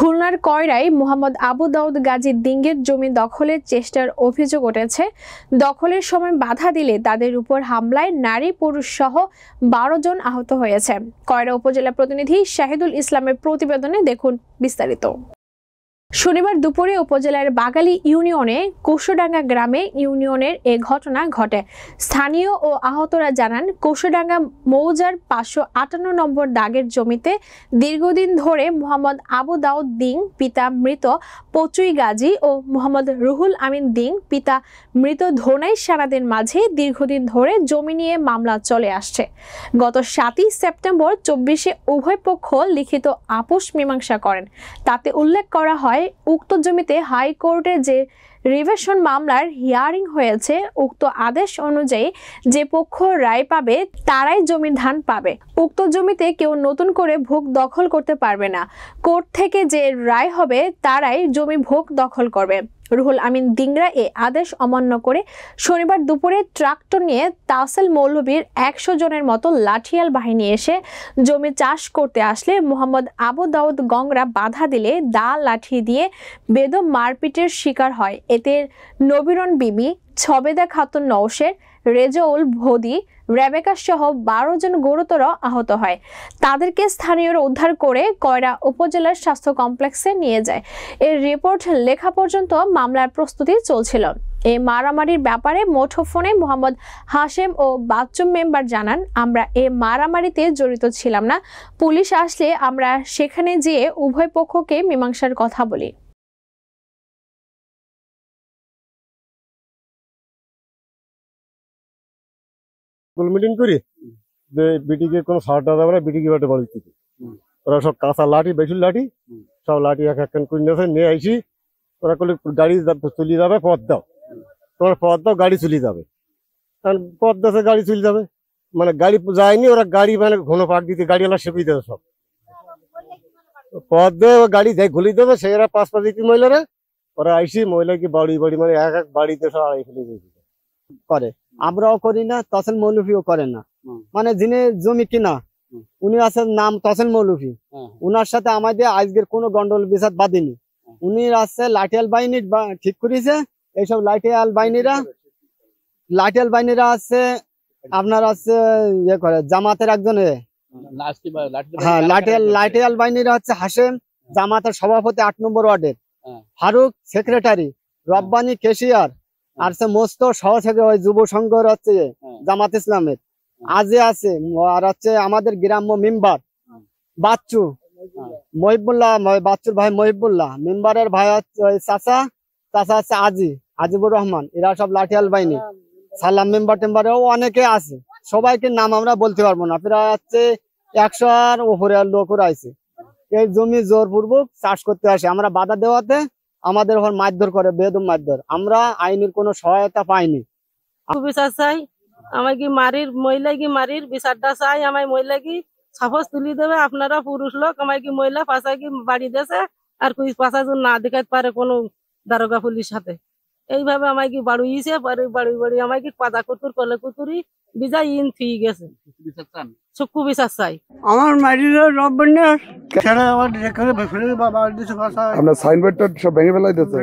খুলনার কয়রায় মোহাম্মদ আবু দাউদ গাজী দিঙ্গের জমি দখলের চেষ্টার অভিযোগ উঠেছে। দখলের সময় বাধা দিলে তাদের উপর হামলায় নারী পুরুষ সহ 12 জন আহত হয়েছে। কয়রা উপজেলা প্রতিনিধি শাহিদুল ইসলামের প্রতিবেদনে দেখুন বিস্তারিত। শনিবার দুপুরে উপজেলার বাগালী ইউনিয়নে কোষডাঙ্গা গ্রামে ইউনিয়নের এ ঘটনা ঘটে। স্থানীয় ও আহতরা জানান, কোষডাঙ্গা মৌজার 558 নম্বর দাগের জমিতে দীর্ঘদিন ধরে মোহাম্মদ আবু দাউদ দিং পিতা মৃত পচুই গাজী ও মোহাম্মদ রুহুল আমিন দিং পিতা মৃত ধোনাই সানাদের মাঝে দীর্ঘদিন ধরে জমি নিয়ে মামলা চলে আসছে। গত 7 সেপ্টেম্বর 24-এ উভয় পক্ষ লিখিত আপোষ মীমাংসা করেন। তাতে উল্লেখ করা হয়, উক্ত জমিতে হাইকোর্টে যে রিভিশন মামলার হিয়ারিং হয়েছে, উক্ত আদেশ অনুযায়ী যে পক্ষ রায় পাবে তারাই জমির ধান পাবে। উক্ত জমিতে কেউ নতুন করে ভোগ দখল করতে পারবে না। কোর্ট থেকে যে রায় হবে তারাই জমি ভোগ দখল করবে। রুহুল আমিন দিংরা এ আদেশ অমান্য করে শনিবার দুপুরে ট্রাক্টর নিয়ে তাসেল মৌলভীর 100 জনের মতো লাঠিয়াল বাহিনী এসে জমি চাষ করতে আসলে মোহাম্মদ আবু দাউদ গংরা বাধা দিলে দা লাঠি দিয়ে বেদম মারপিটের শিকার হয়। এতে নবীরন বিবি, ছবেদা খাতুন নওশের, রেজাউল ভোদি, রেবেকা সহ 12 জন গুরুতর আহত হয়। তাদেরকে স্থানীয়রা উদ্ধার করে কয়রা উপজেলার স্বাস্থ্য কমপ্লেক্সে নিয়ে যায়। এর রিপোর্ট লেখা পর্যন্ত মামলার প্রস্তুতি চলছিল। এই মারামারির ব্যাপারে মুঠোফোনে মোহাম্মদ হাশেম ও বাচ্চুম মেম্বার জানান, আমরা এ মারামারিতে জড়িত ছিলাম না। পুলিশ আসলে আমরা সেখানে যেয়ে উভয় পক্ষকে মীমাংসার কথা বলি। মিটিং করি যে বিটিকে কোনো সারটা দেবে না, বিটিকে বাটে বাড়ি থেকে ওরা সব কাঁচা লাঠি, বেশি লাঠি সব লাঠি এক একখান করে নিয়ে আইসি। ওরা করলে গাড়ি চলে যাবে, পথ দাও, তোমার পথ দাও, গাড়ি চলে যাবে। কারণ পথ দাসে গাড়ি চলে যাবে, মানে গাড়ি যায়নি, ওরা গাড়ি মানে ঘন পাক দিতে গাড়িওয়ালা সেপিয়ে দেবে সব পথ দেবে, গাড়ি দেয় ঘুলি দেবে। সেরা 5-5 মহিলারা ওরা আইসি মহিলাকে বাড়ি বাড়ি মানে এক এক বাড়িতে সব আড়াই ফেলে করে। আমরাও করি না, তহসিল মৌলভীও করেন না। মানে যিনি জমি কিনা উনি আছেন নাম তহসিল মৌলভী, উনার সাথে আমাদের আজকের কোনো গন্ডল বিসাদ বাঁধেনি। উনি আছে লাঠিয়াল বাহিনী ঠিক করেছে। এইসব লাঠিয়াল বাহিনীরা আছে আপনার আছে ইয়ে করে জামাতের একজন, হ্যাঁ লাঠিয়াল বাহিনীরা হচ্ছে হাশেম, জামাতের সভাপতি 8 নম্বর ওয়ার্ডের, ফারুক সেক্রেটারি, রব্বানি কেশিয়ার, আর মোস্ত সহসেক্রেটারি যুব সংঘর হচ্ছে জামাত ইসলামের আজি আছে, আর হচ্ছে আমাদের গ্রাম্য মেম্বার বাচ্চু মহিবুল্লাহ, বাচ্চুর ভাই মহিবুল্লাহ, মেম্বারের ভাই হচ্ছে চাচা হচ্ছে আজিবুর রহমান। এরা সব লাঠিয়াল বাহিনী। সালাম মেম্বার টেম্বারেও অনেকে আছে, সবাইকে নাম আমরা বলতে পারবো না। প্রায় হচ্ছে 100 উপরে লোকরা আছে। এই জমি জোরপূর্বক চাষ করতে আসে, আমরা বাধা দেওয়াতে আমাদের ওপর মারধর করে, বেদম মারধর। আমরা আইনের কোনো সহায়তা পাইনি। বিচার চাই, আমায় কি মারির মহিলা কি মারির বিচারটা চাই, আমায় মহিলা কি সাপোজ তুলি দেবে। আপনারা পুরুষ লোক, আমায় কি মহিলা পাশা কি বাড়ি দিয়েছে আর কুই পাশা না দেখাতে পারে কোনো দারোগা পুলিশ সাথে। এইভাবে আমায় কি বাড়িয়েছে, বাড়ি আমায় কি পাতা কুতুর কলে কুতুরি বিজা ইন থুই গেছে। চক্ষু বিচার চাই। আমার মারির আপনার সাইনবোর্ডটা সব ভেঙে ফেলাই দিচ্ছে।